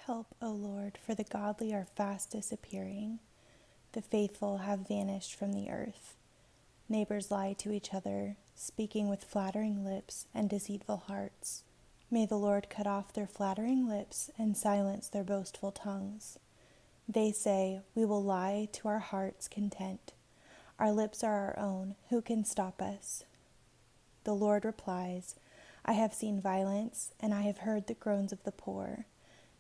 Help, O Lord, for the godly are fast disappearing. The faithful have vanished from the earth. Neighbors lie to each other, speaking with flattering lips and deceitful hearts. May the Lord cut off their flattering lips and silence their boastful tongues. They say, "We will lie to our heart's content. Our lips are our own. Who can stop us?" The Lord replies, "I have seen violence, and I have heard the groans of the poor.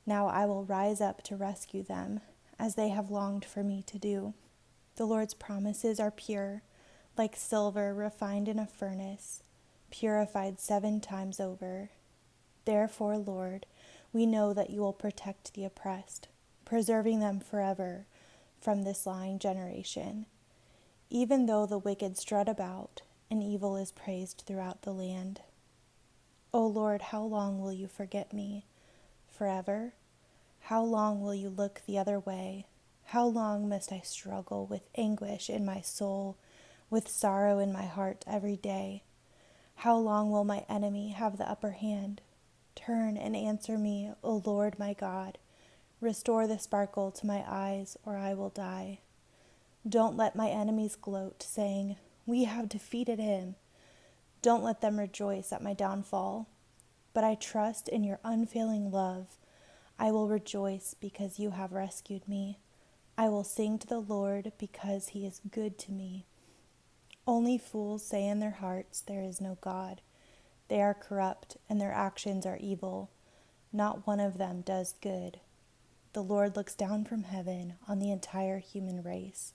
Now I will rise up to rescue them, as they have longed for me to do." The Lord's promises are pure, like silver refined in a furnace, purified 7 times over. Therefore, Lord, we know that you will protect the oppressed, preserving them forever from this lying generation. Even though the wicked strut about, and evil is praised throughout the land. O Lord, how long will you forget me? Forever? How long will you look the other way? How long must I struggle with anguish in my soul, with sorrow in my heart every day? How long will my enemy have the upper hand? Turn and answer me, O Lord my God. Restore the sparkle to my eyes, or I will die. Don't let my enemies gloat, saying, "We have defeated him." Don't let them rejoice at my downfall. But I trust in your unfailing love. I will rejoice because you have rescued me. I will sing to the Lord because he is good to me. Only fools say in their hearts, "There is no God." They are corrupt, and their actions are evil. Not one of them does good. The Lord looks down from heaven on the entire human race.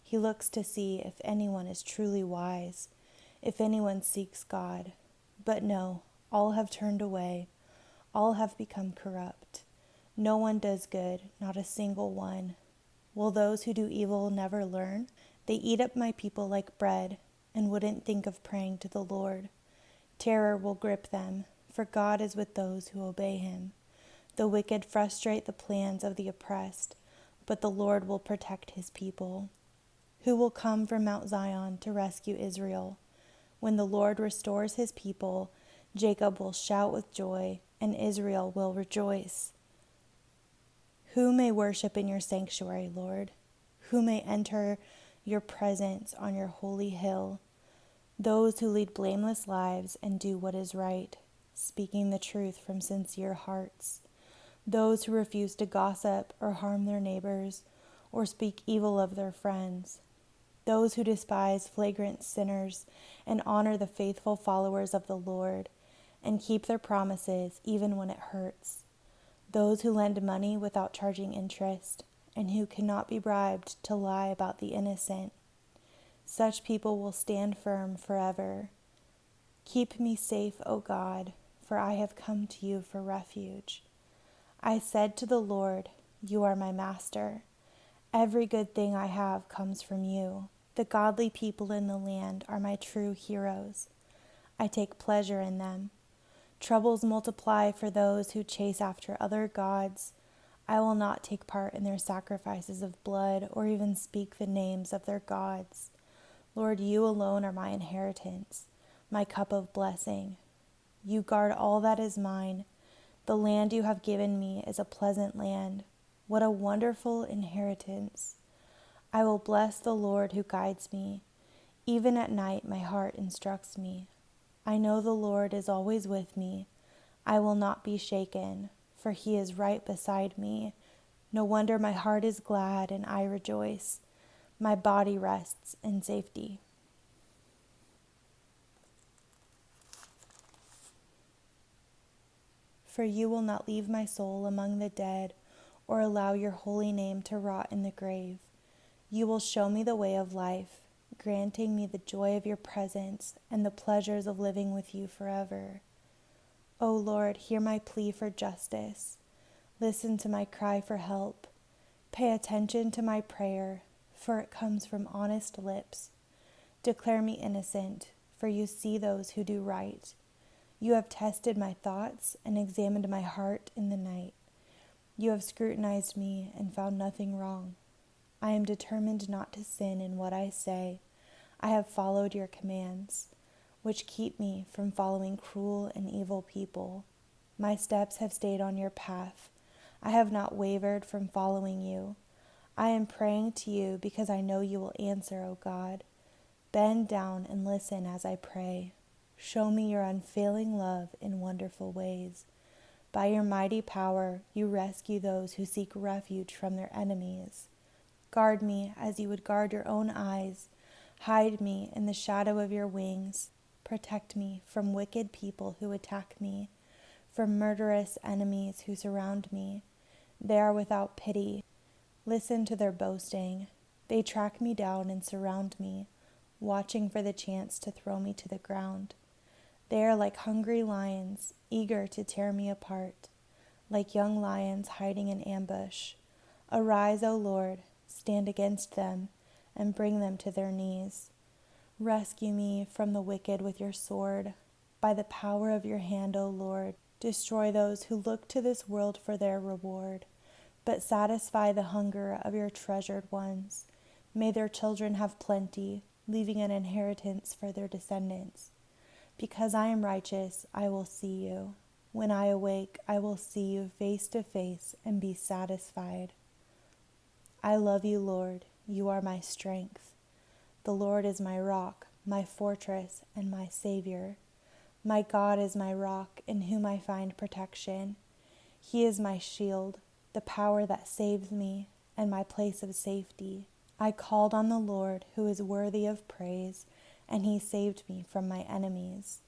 He looks to see if anyone is truly wise, if anyone seeks God. But no, all have turned away. All have become corrupt. No one does good, not a single one. Will those who do evil never learn? They eat up my people like bread, and wouldn't think of praying to the Lord. Terror will grip them, for God is with those who obey him. The wicked frustrate the plans of the oppressed, but the Lord will protect his people. Who will come from Mount Zion to rescue Israel? When the Lord restores his people, Jacob will shout with joy, and Israel will rejoice. Who may worship in your sanctuary, Lord? Who may enter your presence on your holy hill? Those who lead blameless lives and do what is right, speaking the truth from sincere hearts. Those who refuse to gossip or harm their neighbors or speak evil of their friends. Those who despise flagrant sinners and honor the faithful followers of the Lord and keep their promises even when it hurts. Those who lend money without charging interest and who cannot be bribed to lie about the innocent. Such people will stand firm forever. Keep me safe, O God, for I have come to you for refuge. I said to the Lord, "You are my master. Every good thing I have comes from you. The godly people in the land are my true heroes. I take pleasure in them. Troubles multiply for those who chase after other gods. I will not take part in their sacrifices of blood or even speak the names of their gods. Lord, you alone are my inheritance, my cup of blessing. You guard all that is mine. The land you have given me is a pleasant land. What a wonderful inheritance. I will bless the Lord who guides me. Even at night my heart instructs me. I know the Lord is always with me. I will not be shaken, for he is right beside me. No wonder my heart is glad and I rejoice. My body rests in safety. For you will not leave my soul among the dead or allow your holy name to rot in the grave. You will show me the way of life, granting me the joy of your presence and the pleasures of living with you forever. O Lord, hear my plea for justice. Listen to my cry for help. Pay attention to my prayer, for it comes from honest lips. Declare me innocent, for you see those who do right. You have tested my thoughts and examined my heart in the night. You have scrutinized me and found nothing wrong. I am determined not to sin in what I say. I have followed your commands, which keep me from following cruel and evil people. My steps have stayed on your path. I have not wavered from following you. I am praying to you because I know you will answer, O God. Bend down and listen as I pray. Show me your unfailing love in wonderful ways. By your mighty power, you rescue those who seek refuge from their enemies. Guard me as you would guard your own eyes. Hide me in the shadow of your wings. Protect me from wicked people who attack me, from murderous enemies who surround me. They are without pity. Listen to their boasting. They track me down and surround me, watching for the chance to throw me to the ground. They are like hungry lions, eager to tear me apart, like young lions hiding in ambush. Arise, O Lord, stand against them, and bring them to their knees. Rescue me from the wicked with your sword. By the power of your hand, O Lord, destroy those who look to this world for their reward, but satisfy the hunger of your treasured ones. May their children have plenty, leaving an inheritance for their descendants. Because I am righteous, I will see you. When I awake, I will see you face to face and be satisfied. I love you, Lord. You are my strength. The Lord is my rock, my fortress, and my Savior. My God is my rock, in whom I find protection. He is my shield, the power that saves me, and my place of safety. I called on the Lord, who is worthy of praise, and he saved me from my enemies.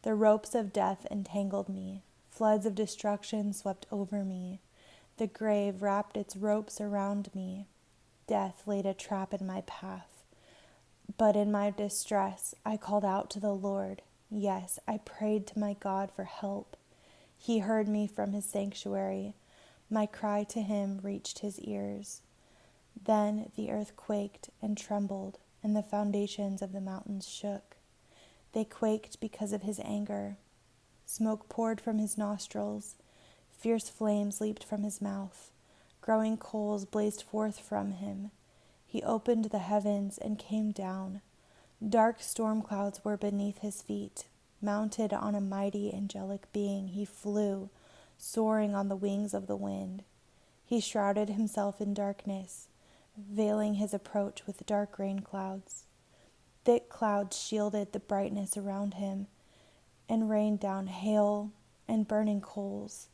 The ropes of death entangled me. Floods of destruction swept over me. The grave wrapped its ropes around me. Death laid a trap in my path. But in my distress, I called out to the Lord. Yes, I prayed to my God for help. He heard me from his sanctuary. My cry to him reached his ears. Then the earth quaked and trembled, and the foundations of the mountains shook. They quaked because of his anger. Smoke poured from his nostrils. Fierce flames leaped from his mouth. Growing coals blazed forth from him. He opened the heavens and came down. Dark storm clouds were beneath his feet. Mounted on a mighty angelic being, he flew, soaring on the wings of the wind. He shrouded himself in darkness, veiling his approach with dark rain clouds. Thick clouds shielded the brightness around him and rained down hail and burning coals.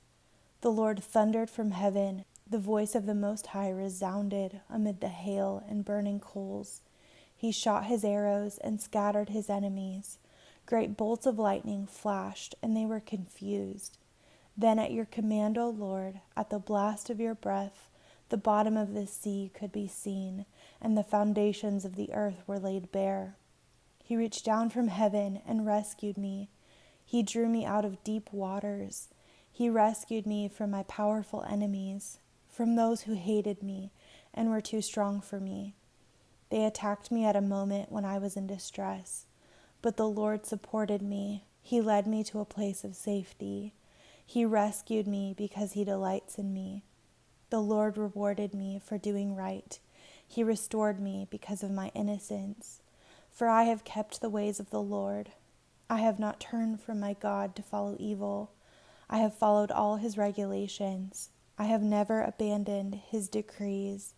The Lord thundered from heaven. The voice of the Most High resounded amid the hail and burning coals. He shot his arrows and scattered his enemies. Great bolts of lightning flashed, and they were confused. Then at your command, O Lord, at the blast of your breath, the bottom of the sea could be seen, and the foundations of the earth were laid bare. He reached down from heaven and rescued me. He drew me out of deep waters. He rescued me from my powerful enemies, from those who hated me and were too strong for me. They attacked me at a moment when I was in distress, but the Lord supported me. He led me to a place of safety. He rescued me because he delights in me. The Lord rewarded me for doing right. He restored me because of my innocence. For I have kept the ways of the Lord. I have not turned from my God to follow evil. I have followed all his regulations. I have never abandoned his decrees.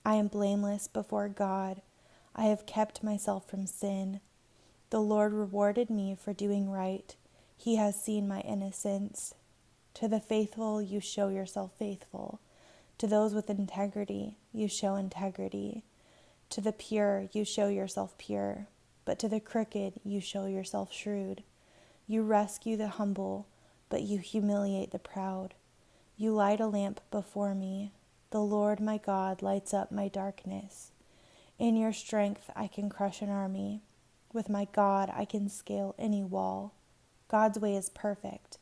I am blameless before God. I have kept myself from sin. The Lord rewarded me for doing right. He has seen my innocence. To the faithful you show yourself faithful. To those with integrity you show integrity. To the pure you show yourself pure. But to the crooked you show yourself shrewd. You rescue the humble, but you humiliate the proud. You light a lamp before me. The Lord my God lights up my darkness. In your strength I can crush an army. With my God I can scale any wall. God's way is perfect.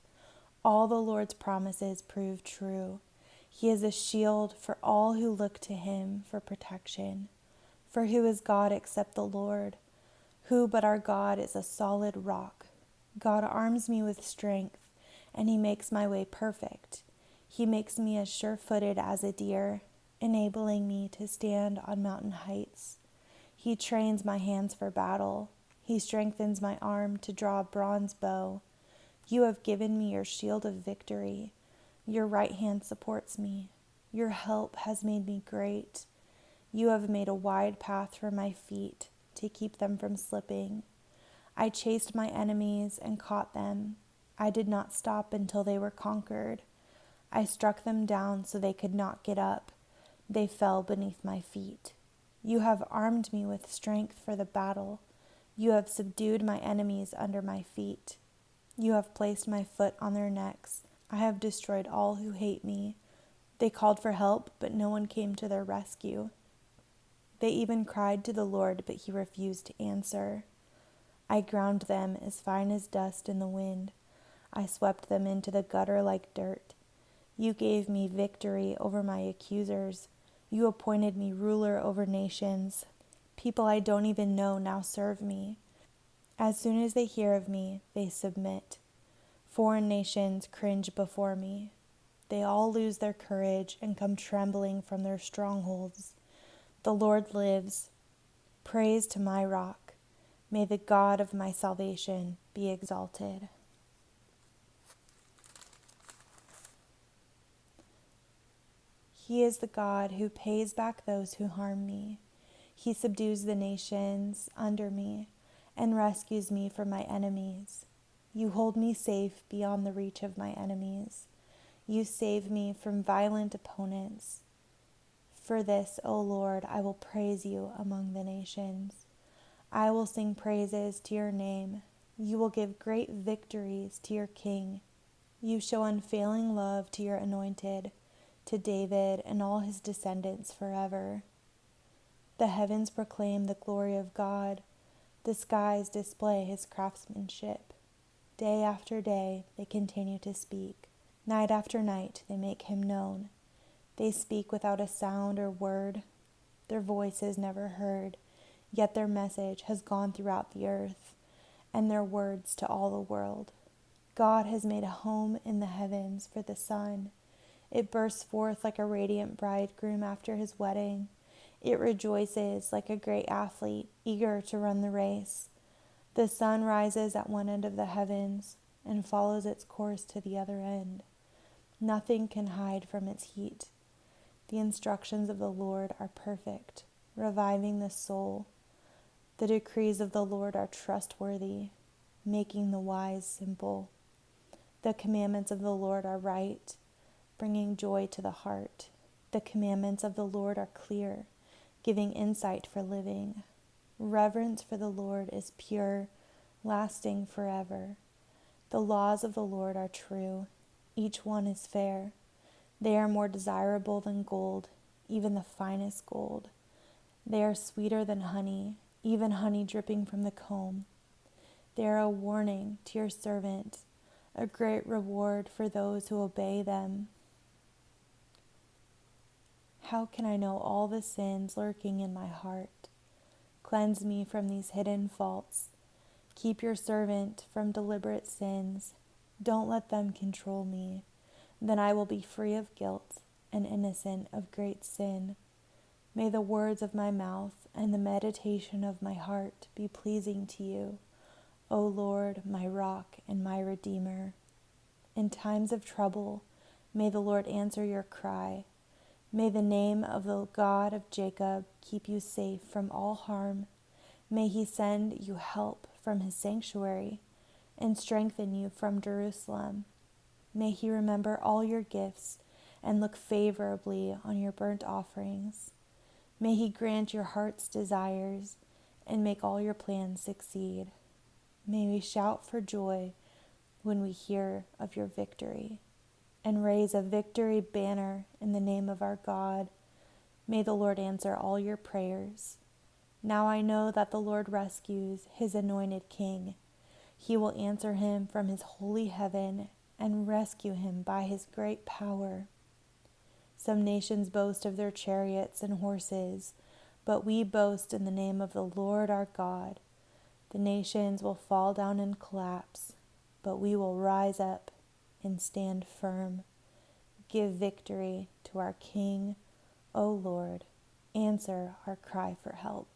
All the Lord's promises prove true. He is a shield for all who look to him for protection. For who is God except the Lord? Who but our God is a solid rock? God arms me with strength, and he makes my way perfect. He makes me as sure-footed as a deer, enabling me to stand on mountain heights. He trains my hands for battle. He strengthens my arm to draw a bronze bow. You have given me your shield of victory. Your right hand supports me. Your help has made me great. You have made a wide path for my feet to keep them from slipping. I chased my enemies and caught them. I did not stop until they were conquered. I struck them down so they could not get up. They fell beneath my feet. You have armed me with strength for the battle. You have subdued my enemies under my feet. You have placed my foot on their necks. I have destroyed all who hate me. They called for help, but no one came to their rescue. They even cried to the Lord, but he refused to answer. I ground them as fine as dust in the wind. I swept them into the gutter like dirt. You gave me victory over my accusers. You appointed me ruler over nations. People I don't even know now serve me. As soon as they hear of me, they submit. Foreign nations cringe before me. They all lose their courage and come trembling from their strongholds. The Lord lives. Praise to my rock. May the God of my salvation be exalted. He is the God who pays back those who harm me. He subdues the nations under me and rescues me from my enemies. You hold me safe beyond the reach of my enemies. You save me from violent opponents. For this, O Lord, I will praise you among the nations. I will sing praises to your name. You will give great victories to your king. You show unfailing love to your anointed, to David and all his descendants forever. The heavens proclaim the glory of God. The skies display his craftsmanship. Day after day they continue to speak. Night after night they make him known. They speak without a sound or word. Their voice is never heard, yet their message has gone throughout the earth, and their words to all the world. God has made a home in the heavens for the sun. It bursts forth like a radiant bridegroom after his wedding. It rejoices like a great athlete, eager to run the race. The sun rises at one end of the heavens and follows its course to the other end. Nothing can hide from its heat. The instructions of the Lord are perfect, reviving the soul. The decrees of the Lord are trustworthy, making the wise simple. The commandments of the Lord are right, bringing joy to the heart. The commandments of the Lord are clear, giving insight for living. Reverence for the Lord is pure, lasting forever. The laws of the Lord are true. Each one is fair. They are more desirable than gold, even the finest gold. They are sweeter than honey, even honey dripping from the comb. They are a warning to your servant, a great reward for those who obey them. How can I know all the sins lurking in my heart? Cleanse me from these hidden faults. Keep your servant from deliberate sins. Don't let them control me. Then I will be free of guilt and innocent of great sin. May the words of my mouth and the meditation of my heart be pleasing to you, O Lord, my rock and my redeemer. In times of trouble, may the Lord answer your cry. May the name of the God of Jacob keep you safe from all harm. May he send you help from his sanctuary and strengthen you from Jerusalem. May he remember all your gifts and look favorably on your burnt offerings. May he grant your heart's desires and make all your plans succeed. May we shout for joy when we hear of your victory and raise a victory banner in the name of our God. May the Lord answer all your prayers. Now I know that the Lord rescues his anointed king. He will answer him from his holy heaven and rescue him by his great power. Some nations boast of their chariots and horses, but we boast in the name of the Lord our God. The nations will fall down and collapse, but we will rise up and stand firm. Give victory to our King, O Lord. Answer our cry for help.